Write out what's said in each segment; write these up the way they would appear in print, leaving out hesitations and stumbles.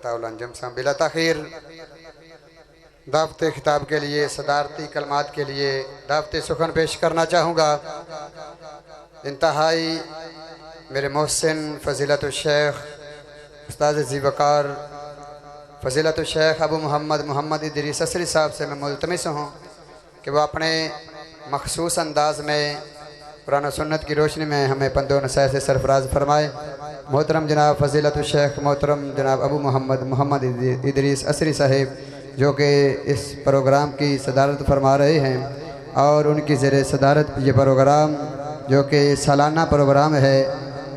फताउल अंजुम से बिला तखीर दावत खिताब के लिए सदारती कलमात के लिए दावत सुखन पेश करना चाहूँगा। इंतहाई मेरे मोहसिन फ़ज़ीलतुल शेख उस्ताद ज़ीवकार फ़ज़ीलतुल शेख अबू मोहम्मद इदरीस असरी साहब से मैं मुल्तमिस हूँ कि वो अपने मखसूस अंदाज में कुरान सुन्नत की रोशनी में हमें पंदो नसीहत से सरफराज फरमाए। मोहतरम जनाब फ़ज़ीलतुल शेख मोहतरम जनाब अबू मोहम्मद इदरीस असरी साहिब जो कि इस प्रोग्राम की सदारत फरमा रहे हैं और उनकी ज़ेर सदारत ये प्रोग्राम जो कि सालाना प्रोग्राम है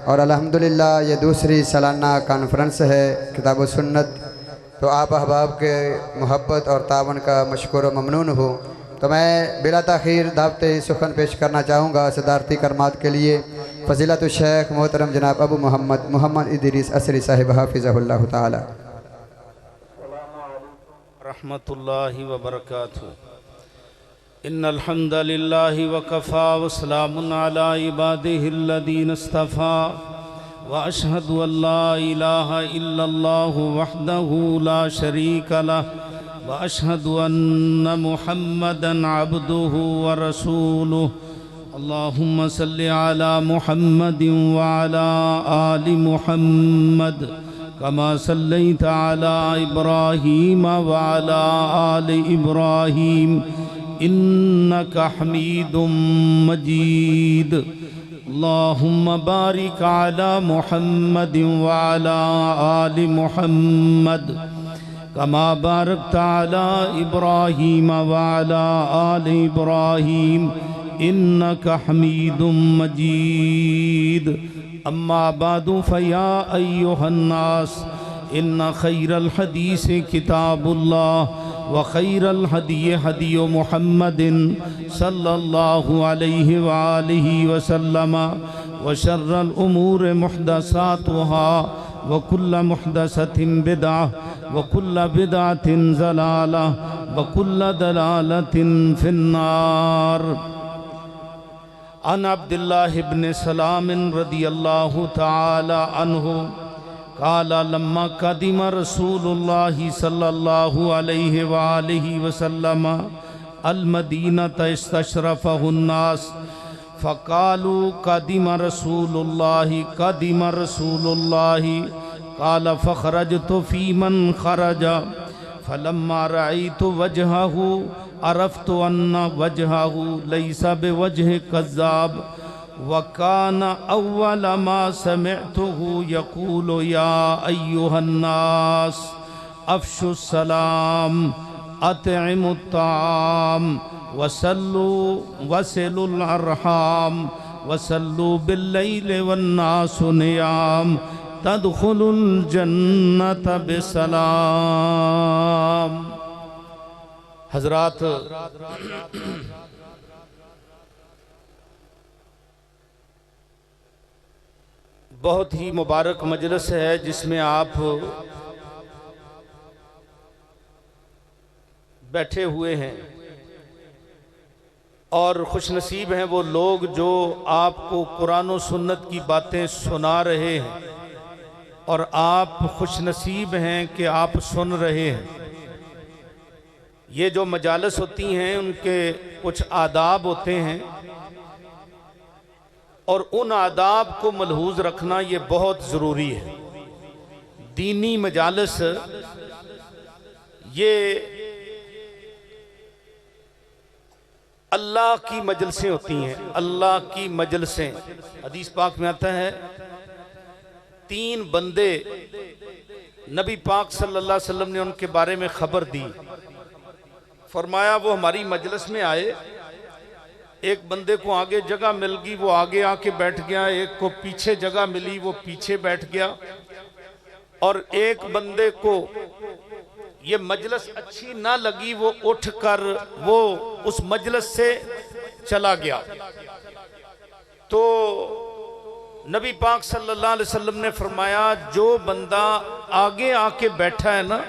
और अल्हम्दुलिल्लाह ये दूसरी सालाना कॉन्फ्रेंस है किताब सुन्नत। तो आप अहबाब के मोहब्बत और तावन का मशकूर व ममनून हूँ। तो मैं बिला ताख़ीर दावत सुखन पेश करना चाहूँगा सदारती करमात के लिए फ़ज़ीलतुल शेख मोहतरम जनाब अबू मोहम्मद इदरीस असरी साहिब हाफ़िज़हुल्लाह ताला। रहमतुल्लाहि व बरकातुहू। इन्नल हम्दलिल्लाहि व कफ़ा व सलामुन अला इबादिहिल्लज़ीना इस्तफ़ा व अशहदु अल्ला इलाहा इल्लल्लाहु वहदहु ला शरीका लहु व अशहदु अन्न मुहम्मदन अब्दुहु व रसूलुहु। अल्लाहुम्मा सल्लि अला मुहम्मदिन व अला आलि मुहम्मद कमा सल्लैता अला इब्राहीम व अला आलि इब्राहीम इन्नका हमीदुम मजीद। अल्लाहुम्मा बारिक अला मुहम्मदिन व अला आलि मुहम्मद कमा बारकता अला इब्राहीम व अला आलि इब्राहीम इन्नका हमीदुम मजीद। अम्मा बादु फया अय्युहन्नास इन्न खैरल हदीस किताबुल्लाह व खैरल हदी हदी मुहम्मदिन सल्लल्लाहु अलैहि व आलिहि वसल्लम व शर्रल उमूर मुहदसातुहा व कुल्ल मुहदसतिन बिदअह व कुल्ल बिदअतिन ज़लालह व कुल्ल दलालतिन फिन्नार। अन अब्दुल्लाह इब्न सलाम रदियल्लाहु ताला अन्हु काला लम्मा कदिम रसूलुल्लाहि सल्लल्लाहु अलैहि व आलिहि वसल्लम अल मदीनत इस्तशरफहुन्नास फ़क़ालू कदिम रसूलुल्लाहि काला फ़ख़रजतु फ़ीमन ख़रजा फ़लम्मा रअयतु वजहहु अरफ़्तु अन्ना वजहहु लैसा बिवजह कज़्ज़ाब व काना अव्वल मा समिअतुहु यक़ूलु या अय्युहन्नास अफ़शुस सलाम अत्इमुत ताम वसल्लु वसिलुल अर्हाम वसल्लु बिल्लैलि वन्नासु नियाम तदखुलुल जन्नत बिसलाम। हज़रात, बहुत ही मुबारक मजलिस है जिसमें आप बैठे हुए हैं और खुशनसीब हैं वो लोग जो आपको कुरान और सुन्नत की बातें सुना रहे हैं और आप खुशनसीब हैं कि आप सुन रहे हैं। ये जो मजालिस होती हैं उनके कुछ आदाब होते हैं और उन आदाब को मलहूज़ रखना ये बहुत ज़रूरी है। दीनी मजालिस ये अल्लाह की मजलिसें होती हैं, अल्लाह की मजलिसें। हदीस पाक में आता है 3 बंदे नबी पाक सल्लल्लाहु अलैहि वसल्लम ने उनके बारे में खबर दी। फरमाया वो हमारी मजलिस में आए, एक बंदे को आगे जगह मिल गई वो आगे आके बैठ गया, एक को पीछे जगह मिली वो पीछे बैठ गया और एक बंदे को ये मजलिस अच्छी ना लगी वो उठकर वो उस मजलिस से चला गया। तो नबी पाक सल्लल्लाहु अलैहि वसल्लम ने फरमाया जो बंदा आगे आके बैठा है ना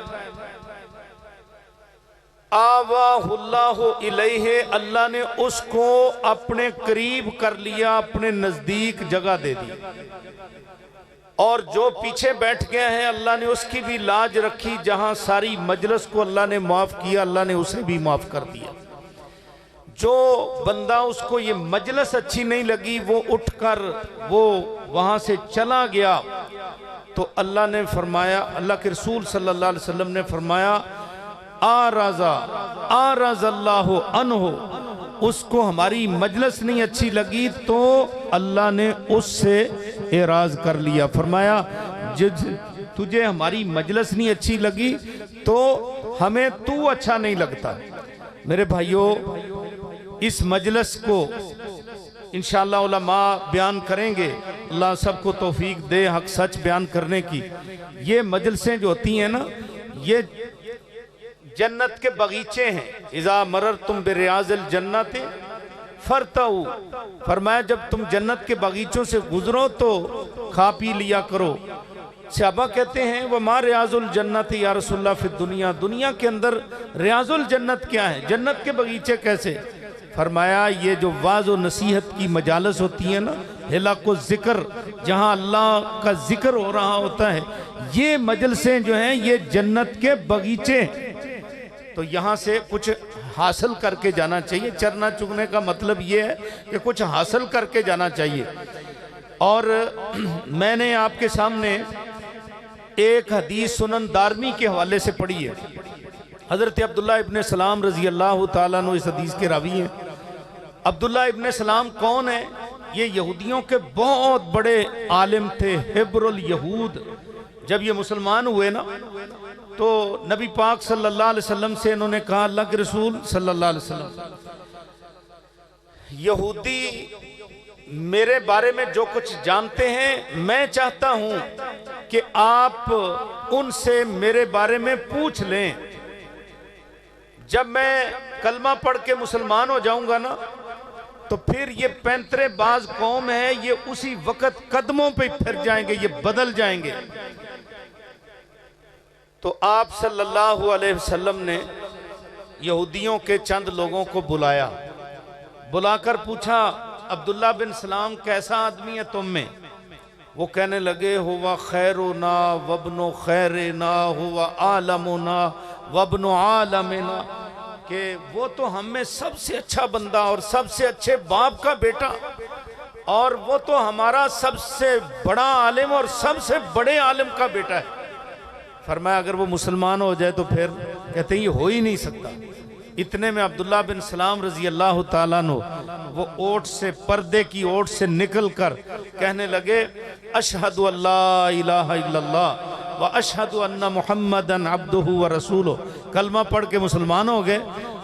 आवाहुल्लाहु इलैहि, अल्लाह ने उसको अपने करीब कर लिया, अपने नजदीक जगह दे दी। और जो पीछे बैठ गए हैं अल्लाह ने उसकी भी लाज रखी। जहां सारी मजलिस को अल्लाह ने माफ़ किया, अल्लाह ने उसे भी माफ़ कर दिया। जो बंदा उसको ये मजलिस अच्छी नहीं लगी, वो उठकर वो वहां से चला गया, तो अल्लाह ने फरमाया, अल्लाह के रसूल सल्लल्लाहु अलैहि वसल्लम ने फरमाया, आराज़ल्लाहु अन्हु, उसको हमारी मजलिस नहीं अच्छी लगी तो अल्लाह ने उससे एराज कर लिया। फरमाया तुझे हमारी मजलिस नहीं अच्छी लगी तो हमें तू अच्छा नहीं लगता। मेरे भाइयों, इस मजलिस को इंशाअल्लाह उलमा बयान करेंगे, अल्लाह सबको तौफीक दे हक सच बयान करने की। ये मजलिसें जो होती हैं ना, ये जन्नत के बगीचे हैं। इज़ा मरर तुम बिरियाज़िल जन्नत फरताऊ, फरमाया जब तुम जन्नत के बगीचों से गुजरो तो खा पी लिया करो। सहाबा कहते हैं वह मा रियाजुल जन्नत या रसूलुल्लाह फिद दुनिया, दुनिया के अंदर रियाजुल जन्नत क्या है, जन्नत के बगीचे कैसे? फरमाया ये जो वाज़ और नसीहत की मजालस होती है ना, हिला को जिक्र, जहाँ अल्लाह का जिक्र हो रहा होता है, ये मजलिसें जो हैं ये जन्नत के बगीचे हैं। तो यहाँ से कुछ हासिल करके जाना चाहिए। चरना चुगने का मतलब ये है कि कुछ हासिल करके जाना चाहिए। और मैंने आपके सामने एक हदीस सुनन दारमी के हवाले से पढ़ी है। हज़रत अब्दुल्ला इब्न सलाम रज़ी अल्लाह ताला अन्हु इस हदीस के रावी हैं। अब्दुल्ला इब्न सलाम कौन है? ये यहूदियों के बहुत बड़े आलिम थे, हिब्रुल यहूद। जब ये मुसलमान हुए ना, तो नबी पाक सल्लल्लाहु अलैहि वसल्लम से इन्होंने कहा, अल्लाह के रसूल सल्लल्लाहु अलैहि वसल्लम, यहूदी मेरे बारे में जो कुछ जानते हैं, मैं चाहता हूं कि आप उनसे मेरे बारे में पूछ लें। जब मैं कलमा पढ़ के मुसलमान हो जाऊंगा ना, तो फिर ये पैंतरेबाज कौम है, ये उसी वक्त कदमों पे फिर जाएंगे, ये बदल जाएंगे। तो आप सल्लल्लाहु अलैहि वसल्लम ने यहूदियों के चंद लोगों को बुलाया, बुलाकर पूछा, अब्दुल्ला बिन सलाम कैसा आदमी है तुम में? वो कहने लगे, हुवा खैरुना वब्नु खैरिना हुवा आलमुना वब्नु आलमिना, कि वो तो हम में सबसे अच्छा बंदा और सबसे अच्छे बाप का बेटा, और वो तो हमारा सबसे बड़ा आलिम और सबसे बड़े आलिम का बेटा है। फरमाया अगर वो मुसलमान हो जाए तो फिर कहते हैं ये हो ही नहीं सकता। इतने में अब्दुल्ला बिन सलाम रजी अल्लाह ताला अन्हु वो ओट से, पर्दे की ओट से निकल कर कहने लगे, अशहदु अल्ला इलाहा इल्लल्लाह व अशहदु अन्ना मुहम्मदन अब्दुहु व रसूलुहु। कलमा पढ़ के मुसलमान हो गए।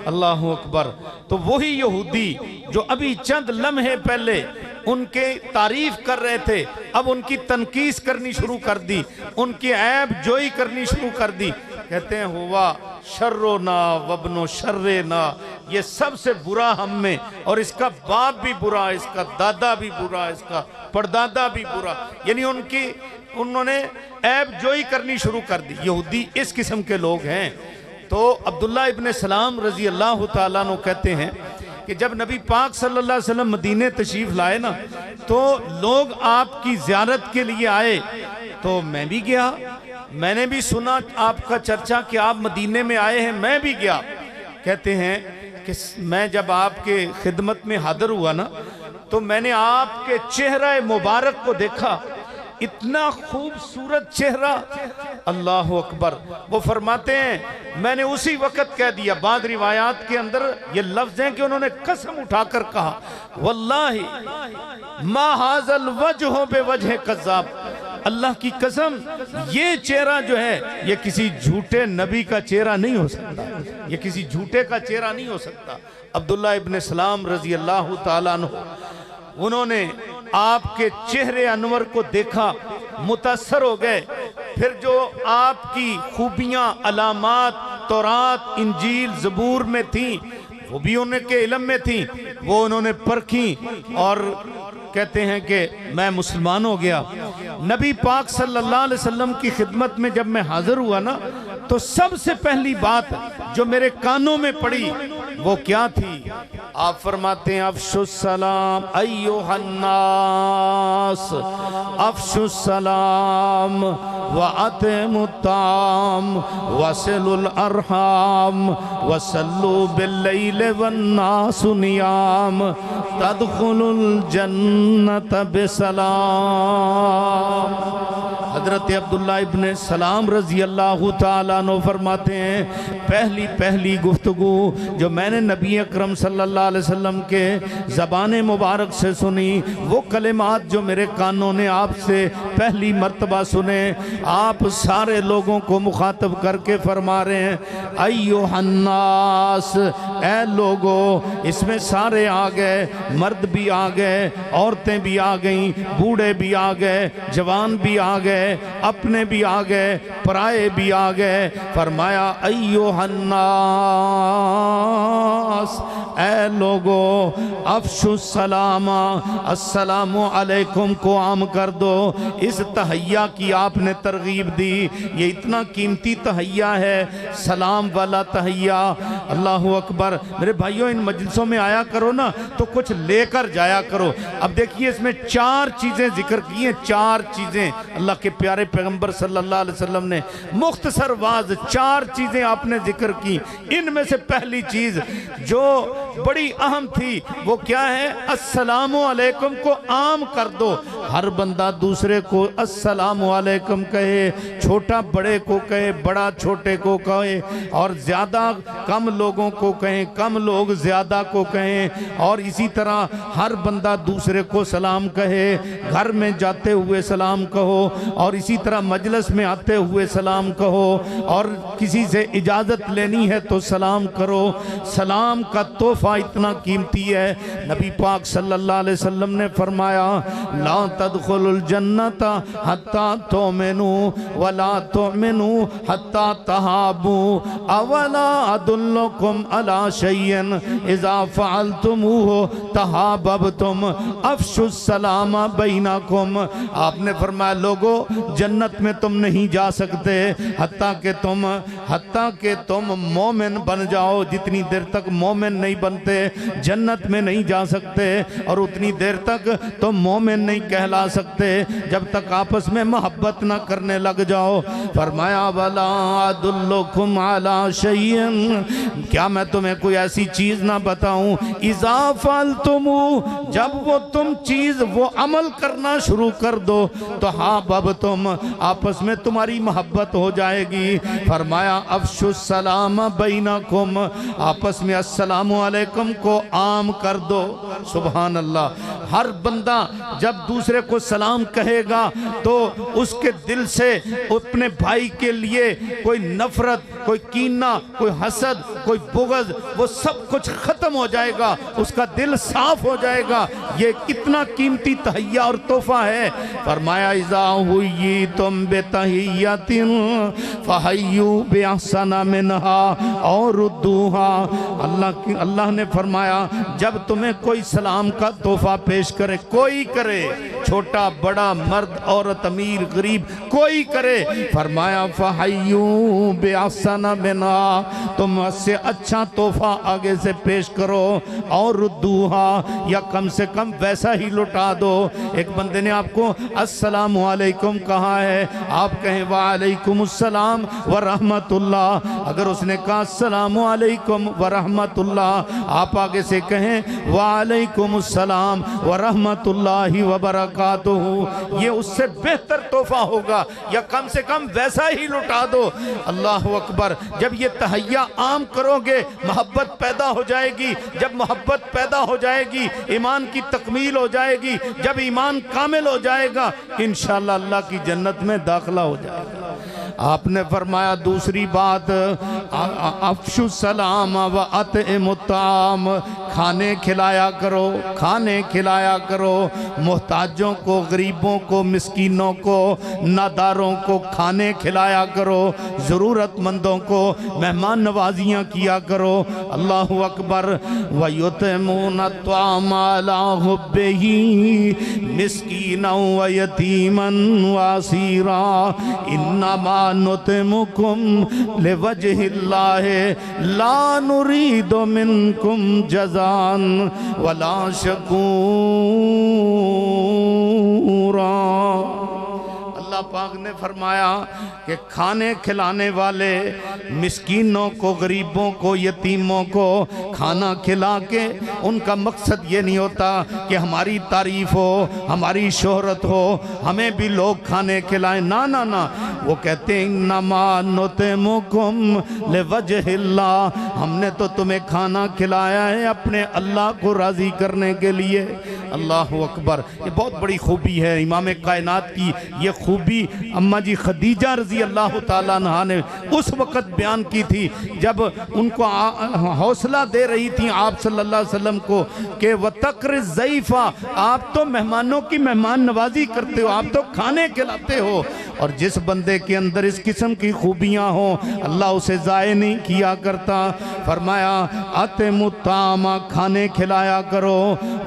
अल्लाहु अकबर। तो वही यहूदी जो अभी चंद लम्हे पहले उनके तारीफ कर रहे थे, अब उनकी तनकीस करनी शुरू कर दी, उनकी ऐब जोई करनी शुरू कर दी। कहते हैं हुआ शर्रो ना वबनो शर्रे ना, ये सबसे बुरा हम में, और इसका बाप भी बुरा, इसका दादा भी बुरा, इसका परदादा भी बुरा, यानी उन्होंने ऐब जोई करनी शुरू कर दी। यहूदी इस किस्म के लोग हैं। तो अब्दुल्ला इब्न सलाम रजी अल्लाह ताला अन्हु कहते हैं कि जब नबी पाक सल्लल्लाहु अलैहि वसल्लम मदीने तशरीफ लाए ना, तो लोग आपकी ज़ियारत के लिए आए, तो मैं भी गया। मैंने भी सुना आपका चर्चा कि आप मदीने में आए हैं, मैं भी गया। कहते हैं कि मैं जब आपके खिदमत में हाजिर हुआ ना, तो मैंने आपके चेहरा मुबारक को देखा, इतना खूबसूरत चेहरा, अल्लाह अकबर। वो फरमाते हैं मैंने उसी वक्त कह दिया। बाद रिवायात के अंदर ये लफ्ज हैं कि उन्होंने कसम उठाकर कहा, वल्लाहि मा हाज़ल वजह बेवजह कज़्ज़ाब, अल्लाह की कसम ये चेहरा जो है ये किसी झूठे नबी का चेहरा नहीं हो सकता, ये किसी झूठे का चेहरा नहीं हो सकता। अब्दुल्ला इब्न सलाम रजी अल्लाह ताला अन्हु, उन्होंने आपके चेहरे अनवर को देखा, मुतासर हो गए। फिर जो आपकी खूबियां, अलामात तौरात, इंजील, ज़बूर में थी, वो भी उनके इल्म में थी, वो उन्होंने परखी और कहते हैं कि मैं मुसलमान हो गया। नबी पाक सल्लल्लाहु अलैहि वसल्लम की खिदमत में जब मैं हाजिर हुआ ना, तो सबसे पहली बात जो मेरे कानों में पड़ी वो क्या थी? आप फरमाते हैं अफ़शुस्सलाम अय्युहन्नास, अफ़शुस्सलाम व अतिमुत्ताम वसिलुल अरहाम वसल्लु बिल्लैलि वन्नासु नियाम तदखुलुल जन्नत बिसलाम। हज़रत अब्दुल्ला इब्न सलाम रज़ी अल्लाह ताला अन्हु फरमाते हैं, पहली पहली गुफ्तगू जो मैंने नबी अकरम सल्लल्लाहु अलैहि वसल्लम के ज़बान मुबारक से सुनी, वो कलिमात जो मेरे कानों ने आपसे पहली मर्तबा सुने, आप सारे लोगों को मुखातब करके फरमा रहे हैं अय्युहन्नास, ए लोगो। इसमें सारे आ गए, मर्द भी आ गए, औरतें भी आ गईं, बूढ़े भी आ गए, जवान भी आ गए, अपने भी आ गए, पराए भी आ गए। फरमाया अय्युहन्नास, ए लोगो अफ़शुस्सलामा, अस्सलामु अलैकुम को आम कर दो। इस तहैया की आपने तरगीब दी, ये इतना कीमती तहैया है, सलाम वाला तहैया। अल्लाहु अकबर। मेरे भाइयों, इन मजलिसों में आया करो ना तो कुछ लेकर जाया करो। अब देखिए इसमें 4 चीज़ें जिक्र की हैं, 4 चीज़ें अल्लाह के प्यारे पैगंबर सल्लल्लाहु अलैहि वसल्लम ने मुख्तसर वाज 4 चीज़ें आपने जिक्र की। इनमें से पहली चीज़ जो बड़ी अहम थी वो क्या है? अस्सलामु अलैकुम को आम कर दो। हर बंदा दूसरे को अस्सलामु अलैकुम कहे, छोटा बड़े को कहे, बड़ा छोटे को कहे, और ज़्यादा कम लोगों को कहें, कम लोग ज़्यादा को कहें, और इसी तरह हर बंदा दूसरे को सलाम कहे। घर में जाते हुए सलाम कहो, और इसी तरह मजलिस में आते हुए सलाम कहो, और किसी से इजाज़त लेनी है तो सलाम करो। सलाम का तोहफा इतना कीमती है। नबी पाक सल्लल्लाहु अलैहि वसल्लम ने फरमाया ला तदखुलुल जन्नता हत्ता तुमिनु वला तुमिनु हत्ता तहाबू अवला अदुल्लुकुम अला शैयन इज़ा फ़अलतुमूहु तहाबबतुम अफ़शुस्सलाम बैनकुम। आपने फरमाया लोगो, जन्नत में तुम नहीं जा सकते हत्ता के तुम मोमिन बन जाओ। जितनी देर तक मोमिन नहीं बनते जन्नत में नहीं जा सकते, और उतनी देर तक तुम मोमिन नहीं कहला सकते जब तक आपस में मोहब्बत ना करने लग जाओ। फरमाया वला अदुल्लुकुम अला शैइन, क्या मैं तुम्हें कोई ऐसी चीज ना बताऊं? इज़ा फ़अलतुमू, जब वो तुम चीज वो अमल करना शुरू कर दो तो हाँ बब तुम आपस में तुम्हारी मोहब्बत हो जाएगी। फरमाया अफ़शुस्सलाम बैनकुम, आपस में अस्सलामु अलैकुम को आम कर दो। सुभान अल्लाह। हर बंदा जब दूसरे को सलाम कहेगा तो उसके दिल से अपने भाई के लिए कोई नफरत, कोई कीना, कोई हसद, कोई बुग़्ज़, वो सब कुछ खत्म हो जाएगा, उसका दिल साफ हो जाएगा। ये कितना कीमती तहैया और तोहफा है। फरमाया इज़ा हुई तुम बेतहियतिन फहय्यू बिअहसना मिनहा और रुद्दूहा। अल्लाह ने फरमाया जब तुम्हें कोई सलाम का तोहफा पेश करे, कोई करे, छोटा बड़ा, मर्द औरत, अमीर गरीब, कोई करे, फरमाया फहय्यू बिअहसना मिनहा, तुम उससे अच्छा तोहफा आगे से पेश करो, और रुद्दूहा, या कम से कम वैसा ही लौटा दो। एक बंदे ने आपको अस्सलामु अलैकुम कहा है, आप कहें वालेकुमुस्सलाम व रहमतुल्लाह। अगर उसने कहा अस्सलामु अलैकुम व रहमतुल्लाह, आप आगे से कहें वालेकुमुस्सलाम व रहमतुल्लाहि व बरकातुहू, ये उससे बेहतर तोहफा होगा, या कम से कम वैसा ही लौटा दो। अल्लाह अकबर। जब ये तहैया आम करोगे मोहब्बत पैदा हो जाएगी। जब मोहब्बत पैदा हो जाएगी ईमान की तकमील हो जाएगी। जब ईमान कामिल हो जाएगा इंशाअल्लाह अल्लाह की जन्नत में दाखिला हो जाएगा। आपने फरमाया दूसरी बात अफ़शुस्सलाम व अतइमुत्ताम, खाने खिलाया करो, खाने खिलाया करो। मोहताजों को, गरीबों को, मिस्कीनों को, नादारों को खाने खिलाया करो। ज़रूरतमंदों को मेहमान नवाजियाँ किया करो। अल्लाहु अकबर। व युतिमून त्वाम अला हुब्बिही मिस्कीनन व यतीमन व असीरा इन्नमा नुतिमुकुम लिवजहिल्लाह वजहिल्लाहि ला नुरीदु मिनकुम जज़ान वला शकूरा। अल्लाह पाक ने फरमाया कि खाने खिलाने वाले मिस्कीनों को, गरीबों को, यतीमों को खाना खिला के उनका मकसद ये नहीं होता कि हमारी तारीफ हो, हमारी शोहरत हो, हमें भी लोग खाने खिलाएं। ना ना ना, वो कहते हैं इन्नमा नुतिमुकुम लिवजहिल्लाह, हमने तो तुम्हें खाना खिलाया है अपने अल्लाह को राज़ी करने के लिए। अल्लाह अकबर। ये बहुत बड़ी खूबी है इमाम कायनात की। ये खूबी अम्मा जी खदीजा रज़ी अल्लाह ताला अन्हा ने उस वक़्त बयान की थी जब उनको हौसला दे रही थी आप सल्लल्लाहु अलैहि वसल्लम को कि वतक्र ज़ईफ़ा, आप तो मेहमानों की मेहमान नवाजी करते हो, आप तो खाने खिलाते हो। और जिस बंदे के अंदर इस किस्म की खूबियाँ हों अल्लाह उसे ज़ाय नहीं किया करता। फरमाया अतिमुत्तामा, खाने खिलाया करो,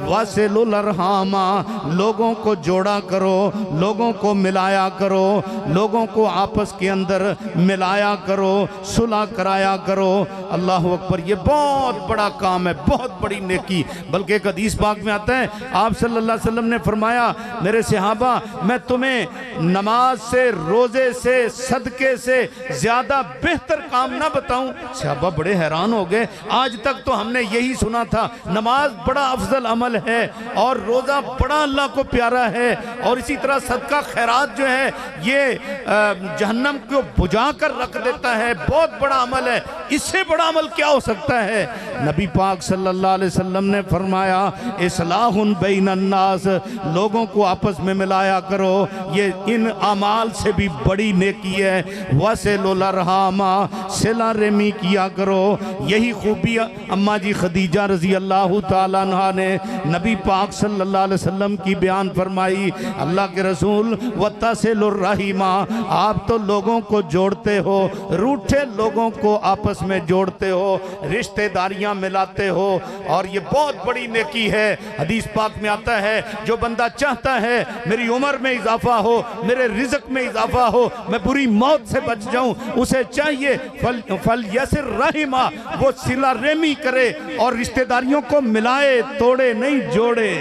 वासिलुल अरहामा, लोगों को जोड़ा करो, लोगों को मिलाया करो, लोगों को आपस के अंदर मिलाया करो, सुलह कराया करो। अल्लाह अकबर। ये बहुत बड़ा काम है, बहुत बड़ी नेकी। बल्कि एक हदीस पाक में आता है आप सल्लल्लाहु अलैहि वसल्लम ने फरमाया मेरे सहाबा, मैं तुम्हें नमाज से, रोजे से, सदके से ज्यादा बेहतर काम ना बताऊं? सहाबा बड़े हैरान हो गए। आज तक तो हमने यही सुना था नमाज बड़ा अफजल अमल है और रोजा बड़ा अल्लाह को प्यारा है, और इसी तरह सदका खैरात जो है ये जहन्नम को बुझा कर रख देता है, बहुत बड़ा अमल है। इससे बड़ा अमल क्या हो सकता है? नबी पाक सल्लल्लाहु अलैहि वसल्लम ने फरमाया इस्लाहुन बैनन नास, लोगों को आपस में मिलाया करो, ये इन अमाल से भी बड़ी नेकी है। वसिलुल अरहामा, सिला रेमी किया करो। यही खूबी अम्मा जी खदीजा रज़ी अल्लाह ताला अन्हा ने नबी पाक सल्लल्लाहु अलैहि वसल्लम की बयान फरमाई। अल्लाह के रसूल वतसिलुर रहीमा, आप तो लोगों को जोड़ते हो, रूठे लोगों को आपस में जोड़ते हो, रिश्तेदारियां मिलाते हो, और ये बहुत बड़ी नेकी है। हदीस पाक में आता है जो बंदा चाहता है मेरी उम्र में इजाफा हो, मेरे रिज़्क में इजाफा हो, मैं बुरी मौत से बच जाऊं, उसे चाहिए फल यसिर रहीमा, वो सिला रेमी करे और रिश्तेदारियों को मिलाए, तोड़े नहीं, जोड़े।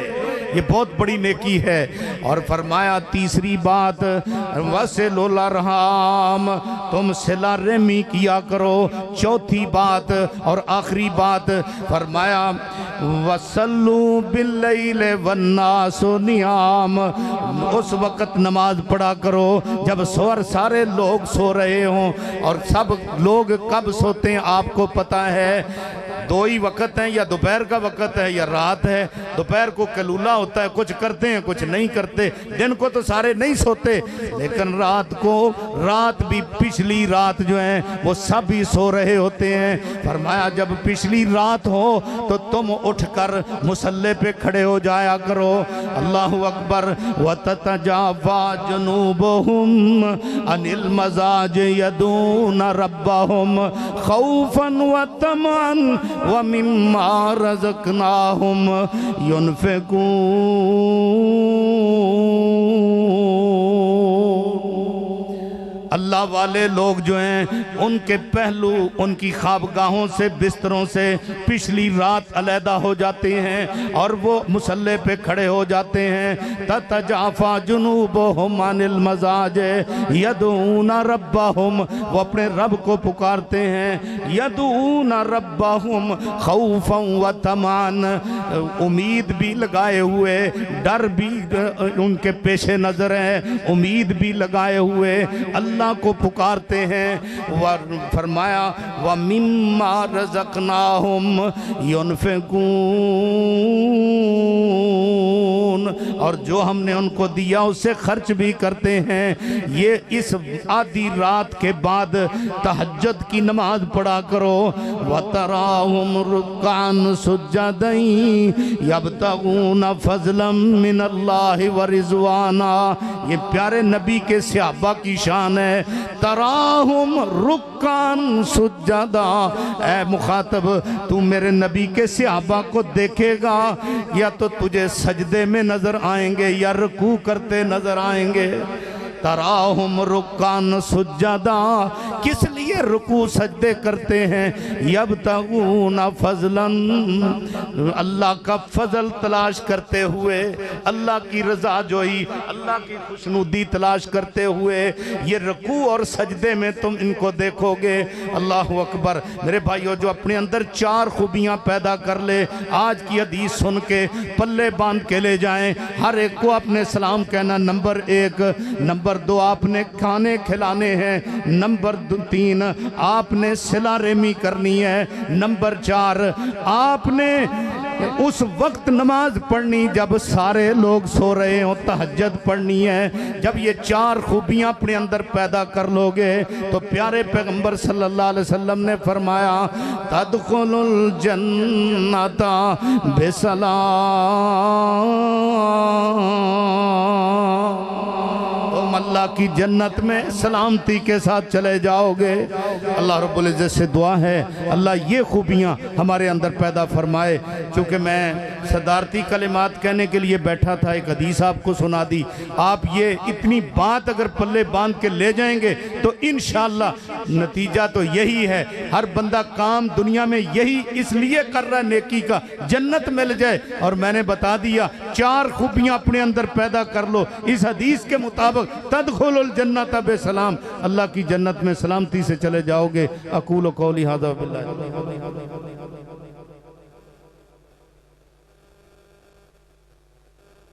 ये बहुत बड़ी नेकी है। और फरमाया तीसरी बात वसिलुल अरहाम, तुम सिला रेमी किया करो। चौथी बात और आखिरी बात फरमाया वसल्लू बिल्लैल वन्नासु नियाम, उस वक़्त नमाज पढ़ा करो जब सारे लोग सो रहे हों। और सब लोग कब सोते हैं आपको पता है? दो ही वक़्त हैं, या दोपहर का वक़्त है या रात है। दोपहर को कलूला होता है, कुछ करते हैं कुछ नहीं करते। दिन को तो सारे नहीं सोते, लेकिन रात को, रात भी पिछली रात जो है वो सब ही सो रहे होते हैं। फरमाया जब पिछली रात हो तो तुम उठकर मुसल्ले पे खड़े हो जाया करो। अल्लाह अकबर। वततजाफा जुनूबहुम अनिल मजाज यदून रब्बहुम खौफन व तमन व मिम्मा रज़क़नाहुम युनफ़िकून। अल्लाह वाले लोग जो हैं उनके पहलू उनकी ख्वाबगाहों से, बिस्तरों से पिछली रात अलहदा हो जाते हैं और वो मुसल्ले पे खड़े हो जाते हैं। ततजाफा जुनूबहुम अनिल मजाज यदूना रब्बहुम, वो अपने रब को पुकारते हैं। यदूना रब्बहुम खौफन व तमान, उम्मीद भी लगाए हुए, डर भी उनके पेशे नजर है, उम्मीद भी लगाए हुए अल्लाह को पुकारते हैं। फरमाया व मिम्मा रज़क़नाहुम युनफ़िकून, और जो हमने उनको दिया उससे खर्च भी करते हैं। ये इस आधी रात के बाद तहज्जुद की नमाज पढ़ा करो। व तराहुम रुक्कान सुज्जदन यब्तगूना फज़लन मिनल्लाहि व रिज़वाना। ये प्यारे नबी के सहाबा की शान है। तराहुम रुक्कान सुज्जदा, ऐ मुखातब तू मेरे नबी के सहाबा को देखेगा, या तो तुझे सजदे में नजर आएंगे या रुकू करते नजर आएंगे। तराहुम रुक्कान सुज्जदा, किस लिए रुकू सजदे करते हैं? यब्तगूना फजलन, अल्लाह का फजल तलाश करते हुए, अल्लाह की रजा जोई, अल्लाह की खुशनुदी तलाश करते हुए ये रुकू और सजदे में तुम इनको देखोगे। अल्लाह अकबर। मेरे भाइयों, जो अपने अंदर 4 खूबियां पैदा कर ले, आज की हदीस सुन के पल्ले बांध के ले जाएं। हर एक को अपने सलाम कहना, नंबर 1। नंबर 2, आपने खाने खिलाने हैं। नंबर 3, आपने सिला रेमी करनी है। नंबर 4, आपने उस वक्त नमाज पढ़नी जब सारे लोग सो रहे हो, तहज्जुद पढ़नी है। जब ये 4 खूबियां अपने अंदर पैदा कर लोगे तो प्यारे पैगंबर सल्लल्लाहु अलैहि वसल्लम ने फरमाया, तदखुलुल जन्नता बिसलाम, तुम अल्लाह की जन्नत में सलामती के साथ चले जाओगे। अल्लाह रब्बुल इज्जत से दुआ है, अल्लाह ये खूबियाँ हमारे अंदर पैदा फरमाए। क्योंकि मैं सदारती कलिमात कहने के लिए बैठा था, एक हदीस आपको सुना दी। आप ये इतनी बात अगर पल्ले बांध के ले जाएंगे तो इंशाअल्लाह नतीजा तो यही है, हर बंदा काम दुनिया में यही इसलिए कर रहा है नेकी का, जन्नत मिल जाए। और मैंने बता दिया 4 खूबियाँ अपने अंदर पैदा कर लो इस हदीस के मुताबिक, तदखुलुल जन्नत बिसलाम, अल्लाह की जन्नत में सलामती से चले जाओगे। अकूलु कौली हाज़ा बिल्लाह।